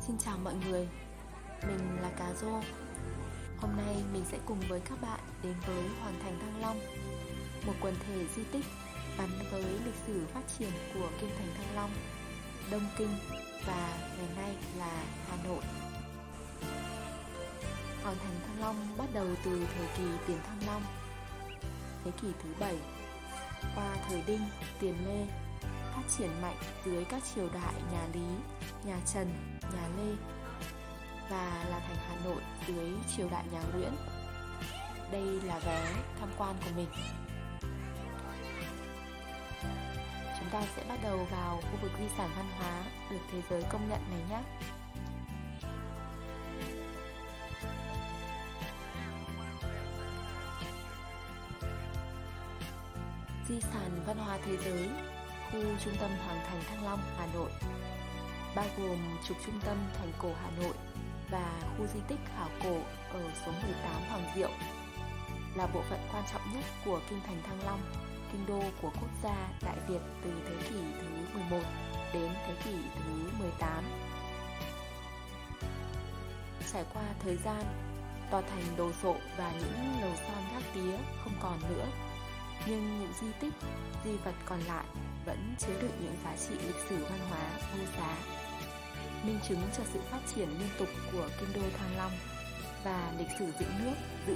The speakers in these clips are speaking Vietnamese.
Xin chào mọi người, mình là Cà Rô. Hôm nay mình sẽ cùng với các bạn đến với Hoàng thành Thăng Long, một quần thể di tích gắn với lịch sử phát triển của kinh thành Thăng Long, Đông Kinh và ngày nay là Hà Nội. Hoàng thành Thăng Long bắt đầu từ thời kỳ Tiền Thăng Long, thế kỷ thứ 7, qua thời Đinh, Tiền Lê, phát triển mạnh dưới các triều đại nhà Lý, nhà Trần, nhà Lê và là thành Hà Nội dưới triều đại nhà Nguyễn. Đây là vé tham quan của mình. Chúng ta sẽ bắt đầu vào khu vực di sản văn hóa được thế giới công nhận này nhé. Di sản văn hóa thế giới, khu trung tâm Hoàng thành Thăng Long, Hà Nội, bao gồm trục trung tâm thành cổ Hà Nội và khu di tích khảo cổ ở số 18 Hoàng Diệu, là bộ phận quan trọng nhất của kinh thành Thăng Long, kinh đô của quốc gia Đại Việt từ thế kỷ thứ 11 đến thế kỷ thứ 18. Trải qua thời gian, tòa thành đồ sộ và những lầu son gác tía không còn nữa, nhưng những di tích, di vật còn lại vẫn chứa đựng những giá trị lịch sử văn hóa vô giá, minh chứng cho sự phát triển liên tục của kinh đô Thăng Long và lịch sử giữ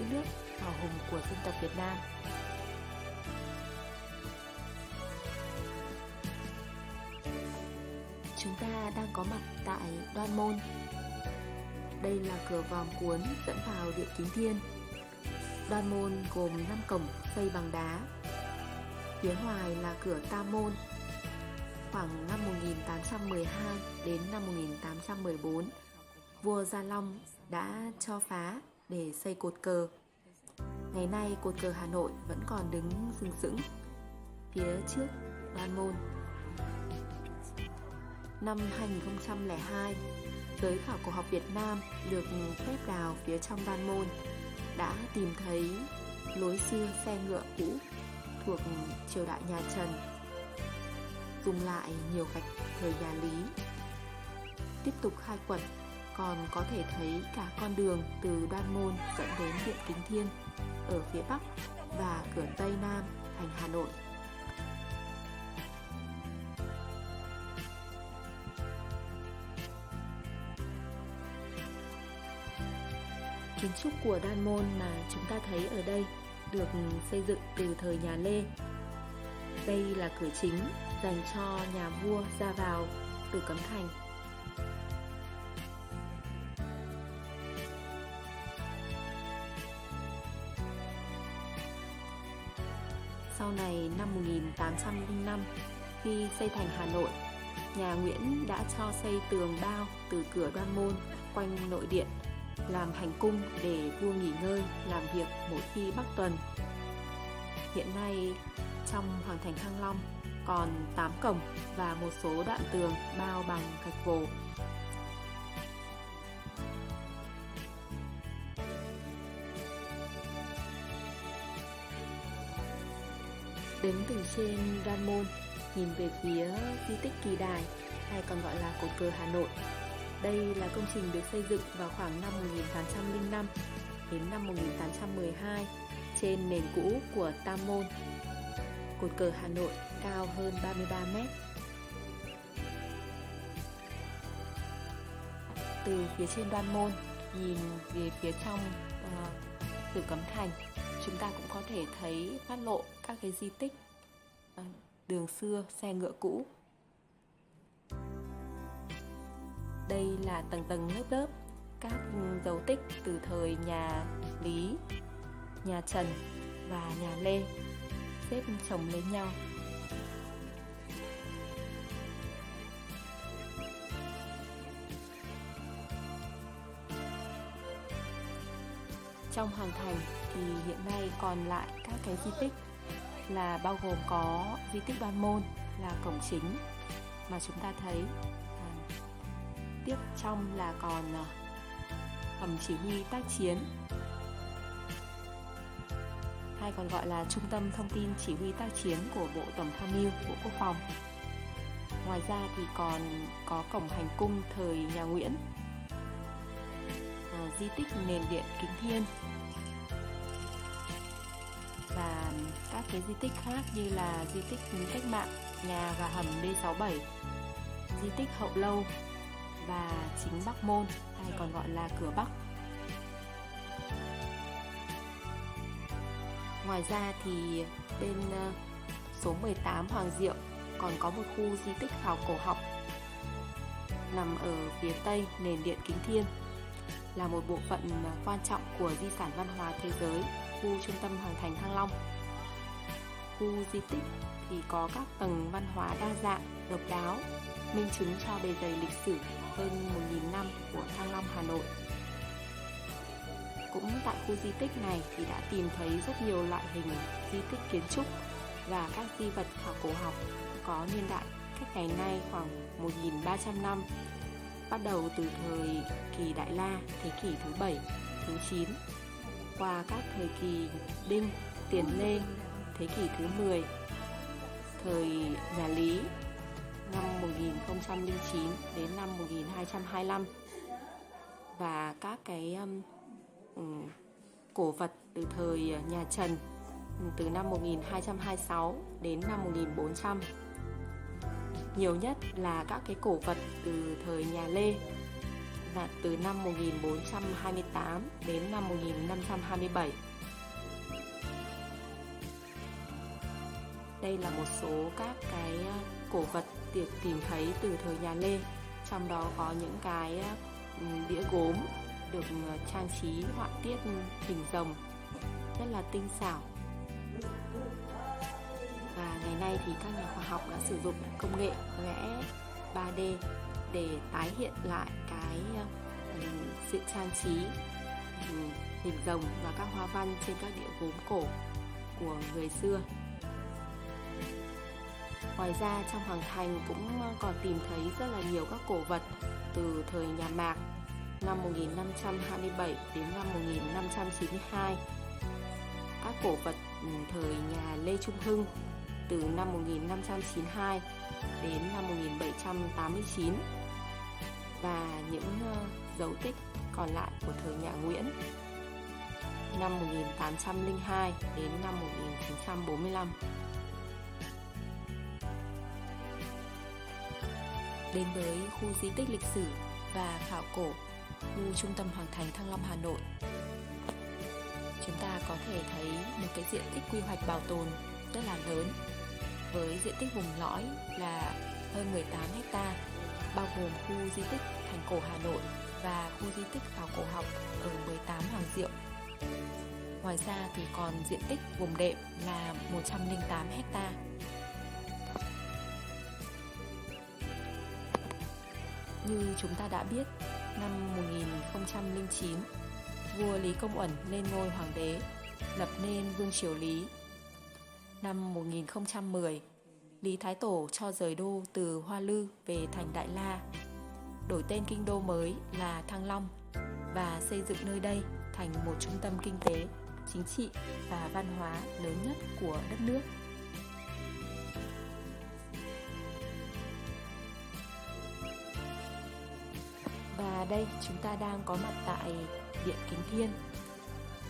nước hào hùng của dân tộc Việt Nam. Chúng ta đang có mặt tại Đoan Môn. Đây là cửa vòm cuốn dẫn vào Điện Kính Thiên. Đoan Môn gồm 5 cổng xây bằng đá. Phía ngoài là cửa Tam Môn. Khoảng năm 1812 đến năm 1814, vua Gia Long đã cho phá để xây cột cờ. Ngày nay cột cờ Hà Nội vẫn còn đứng sừng sững phía trước Đoan Môn. Năm 2002, giới khảo cổ học Việt Nam được phép đào phía trong Đoan Môn đã tìm thấy lối xưa xe ngựa cũ thuộc triều đại nhà Trần, dùng lại nhiều gạch thời nhà Lý. Tiếp tục khai quật, còn có thể thấy cả con đường từ Đoan Môn dẫn đến Điện Kính Thiên ở phía Bắc và cửa Tây Nam thành Hà Nội. Kiến trúc của Đoan Môn mà chúng ta thấy ở đây được xây dựng từ thời nhà Lê. Đây là cửa chính dành cho nhà vua ra vào từ Cấm Thành. Sau này năm 1805, khi xây thành Hà Nội, nhà Nguyễn đã cho xây tường bao từ cửa Đoan Môn quanh nội điện làm hành cung để vua nghỉ ngơi, làm việc mỗi khi Bắc tuần. Hiện nay trong Hoàng thành Thăng Long còn 8 cổng và một số đoạn tường bao bằng gạch vồ. Đứng từ trên Đoan Môn nhìn về phía di tích Kỳ Đài, hay còn gọi là cột cờ Hà Nội. Đây là công trình được xây dựng vào khoảng năm 1805 đến năm 1812 trên nền cũ của Tam Môn. Cột cờ Hà Nội cao hơn 33 mét. Từ phía trên Đoan Môn nhìn về phía trong Tử Cấm Thành, chúng ta cũng có thể thấy phát lộ các cái di tích, đường xưa, xe ngựa cũ. Đây là tầng tầng lớp lớp các dấu tích từ thời nhà Lý, nhà Trần và nhà Lê xếp chồng lên nhau. Trong Hoàng thành thì hiện nay còn lại các cái di tích là bao gồm có di tích Đoan Môn là cổng chính mà chúng ta thấy. Tiếp trong là còn hầm chỉ huy tác chiến, hay còn gọi là Trung tâm Thông tin Chỉ huy tác chiến của Bộ Tổng tham mưu, Bộ Quốc phòng. Ngoài ra thì còn có cổng hành cung thời nhà Nguyễn di tích nền điện Kính Thiên và các cái di tích khác như là di tích núi Cách Mạng, nhà và hầm D67, di tích Hậu Lâu và chính Bắc Môn hay còn gọi là cửa Bắc. Ngoài ra thì bên số 18 Hoàng Diệu còn có một khu di tích khảo cổ học nằm ở phía tây nền điện Kính Thiên, là một bộ phận quan trọng của di sản văn hóa thế giới, khu trung tâm Hoàng thành Thăng Long. Khu di tích thì có các tầng văn hóa đa dạng, độc đáo, minh chứng cho bề dày lịch sử hơn 1.000 năm của Thăng Long, Hà Nội. Cũng tại khu di tích này thì đã tìm thấy rất nhiều loại hình di tích kiến trúc và các di vật khảo cổ học có niên đại cách ngày nay khoảng 1.300 năm, bắt đầu từ thời kỳ Đại La, thế kỷ thứ 7, thứ 9, qua các thời kỳ Đinh, Tiền Lê, thế kỷ thứ 10, thời nhà Lý, năm 1009 đến năm 1225, và các cái cổ vật từ thời nhà Trần, từ năm 1226 đến năm 1400. Nhiều nhất là các cái cổ vật từ thời nhà Lê, là từ năm 1428 đến năm 1527. Đây là một số các cái cổ vật được tìm thấy từ thời nhà Lê, trong đó có những cái đĩa gốm được trang trí họa tiết hình rồng rất là tinh xảo. Và ngày nay thì các nhà khoa học đã sử dụng công nghệ vẽ 3D để tái hiện lại cái sự trang trí hình rồng và các hoa văn trên các đĩa gốm cổ của người xưa. Ngoài ra trong Hoàng thành cũng còn tìm thấy rất là nhiều các cổ vật từ thời nhà Mạc, năm 1527 đến năm 1592, các cổ vật thời nhà Lê Trung Hưng từ năm 1592 đến năm 1789, và những dấu tích còn lại của thời nhà Nguyễn, năm 1802 đến năm 1945. Đến với khu di tích lịch sử và khảo cổ, khu trung tâm Hoàng thành Thăng Long, Hà Nội, chúng ta có thể thấy một cái diện tích quy hoạch bảo tồn rất là lớn, với diện tích vùng lõi là hơn 18 ha, bao gồm khu di tích Thành cổ Hà Nội và khu di tích khảo cổ học ở 18 Hoàng Diệu. Ngoài ra thì còn diện tích vùng đệm là 108 ha. Như chúng ta đã biết, năm 1009, vua Lý Công Uẩn lên ngôi hoàng đế, lập nên Vương triều Lý. Năm 1010, Lý Thái Tổ cho rời đô từ Hoa Lư về thành Đại La, đổi tên kinh đô mới là Thăng Long và xây dựng nơi đây thành một trung tâm kinh tế, chính trị và văn hóa lớn nhất của đất nước. Và đây chúng ta đang có mặt tại Điện Kính Thiên.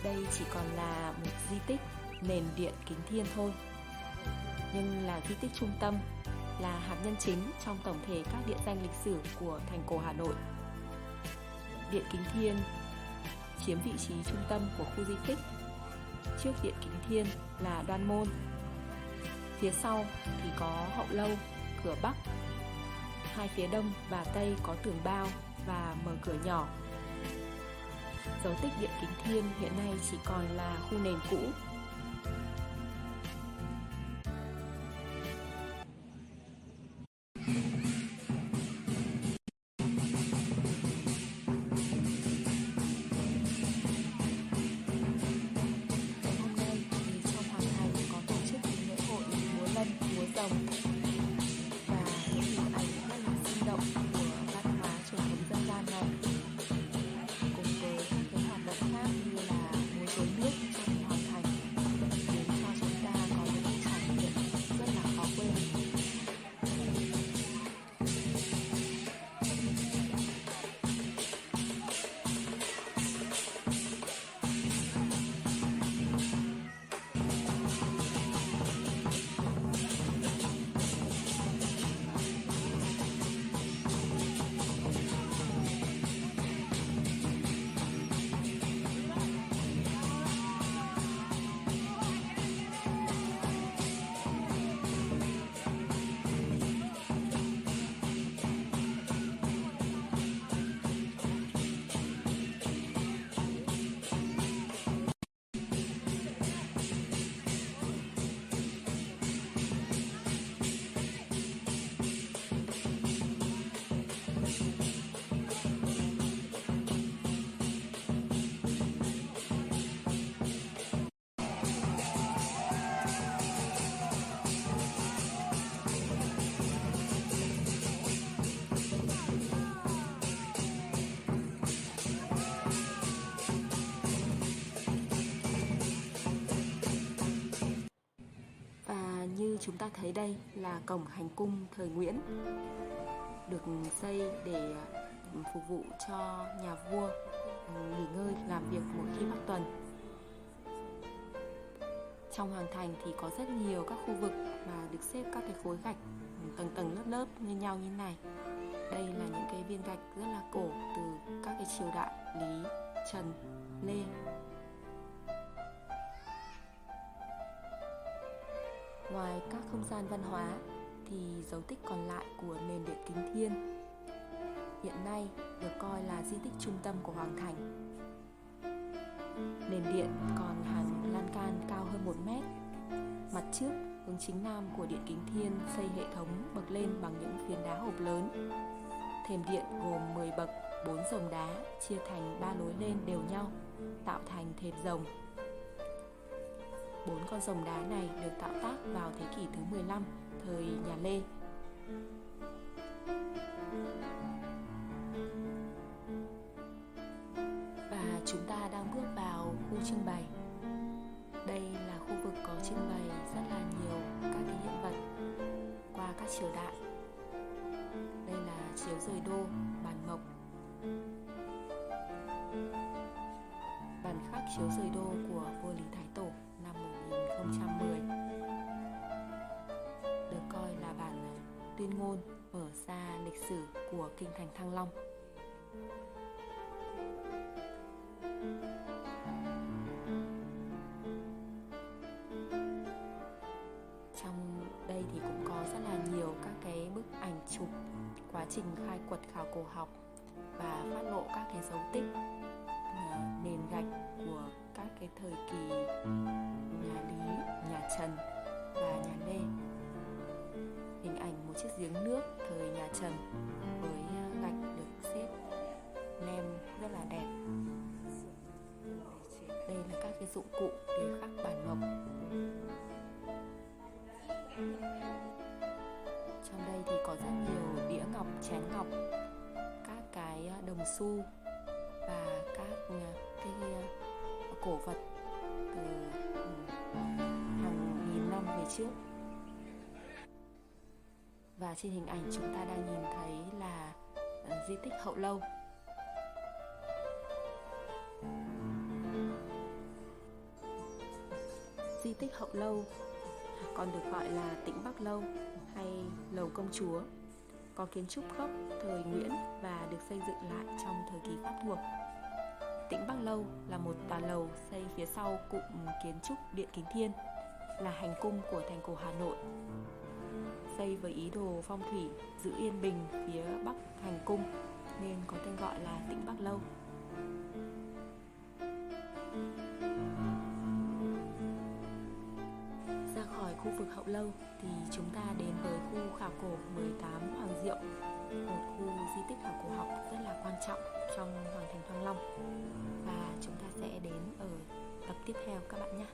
Đây chỉ còn là một di tích nền Điện Kính Thiên thôi, nhưng là di tích trung tâm, là hạt nhân chính trong tổng thể các địa danh lịch sử của thành cổ Hà Nội. Điện Kính Thiên chiếm vị trí trung tâm của khu di tích. Trước Điện Kính Thiên là Đoan Môn, phía sau thì có Hậu Lâu, cửa Bắc, hai phía đông và tây có tường bao và mở cửa nhỏ. Dấu tích Điện Kính Thiên hiện nay chỉ còn là khu nền cũ. Hôm nay thì trong Hoàng thành có tổ chức lễ hội múa lân, múa rồng và những hình ảnh rất là sinh động của văn hóa truyền thống dân gian này, cùng với các cái hoạt động khác như là múa rối nước trong Hoàng thành. Chúng ta thấy đây là cổng hành cung thời Nguyễn, được xây để phục vụ cho nhà vua nghỉ ngơi làm việc mỗi khi Bắc tuần. Trong hoàng thành thì có rất nhiều các khu vực mà được xếp các cái khối gạch tầng tầng lớp lớp như nhau như này. Đây là những cái viên gạch rất là cổ từ các cái triều đại Lý, Trần, Lê. Ngoài các không gian văn hóa thì dấu tích còn lại của nền điện Kính Thiên hiện nay được coi là di tích trung tâm của hoàng thành. Nền điện còn hàng lan can cao hơn 1 mét. Mặt trước hướng chính nam của điện Kính Thiên xây hệ thống bậc lên bằng những phiến đá hộp lớn. Thềm điện gồm 10 bậc, 4 rồng đá chia thành 3 lối lên đều nhau, tạo thành thềm rồng. 4 con rồng đá này được tạo tác vào thế kỷ thứ 15, thời nhà Lê. Và chúng ta đang bước vào khu trưng bày. Đây là khu vực có trưng bày rất là nhiều các cái hiện vật qua các triều đại. Đây là chiếu rời đô, bản mộc. Bản khắc chiếu rời đô của vua Lý Thái Tổ năm 1010 được coi là bản tuyên ngôn mở ra lịch sử của kinh thành Thăng Long. Trong đây thì cũng có rất là nhiều các cái bức ảnh chụp quá trình khai quật khảo cổ học và phát lộ các cái dấu tích nền gạch của các cái thời kỳ nhà Lý, nhà Trần và nhà Lê. Hình ảnh một chiếc giếng nước thời nhà Trần với gạch được xếp nem rất là đẹp. Đây là các cái dụng cụ để khắc bản mộc. Trong đây thì có rất nhiều đĩa ngọc, chén ngọc, các cái đồng xu và các cái cổ vật từ hàng nghìn năm về trước. Và trên hình ảnh chúng ta đang nhìn thấy là di tích Hậu Lâu. Di tích Hậu Lâu còn được gọi là Tĩnh Bắc Lâu hay Lầu Công Chúa, có kiến trúc gốc thời Nguyễn và được xây dựng lại trong thời kỳ Pháp thuộc. Tĩnh Bắc Lâu là một tòa lầu xây phía sau cụm kiến trúc điện Kính Thiên, là hành cung của thành cổ Hà Nội, xây với ý đồ phong thủy giữ yên bình phía bắc hành cung nên có tên gọi là Tĩnh Bắc Lâu. Ra khỏi khu vực Hậu Lâu thì chúng ta đến với khu khảo cổ 18 Hoàng Diệu, một khu di tích khảo cổ học rất là quan trọng trong hoàng thành Thăng Long. Và chúng ta sẽ đến ở tập tiếp theo các bạn nhé.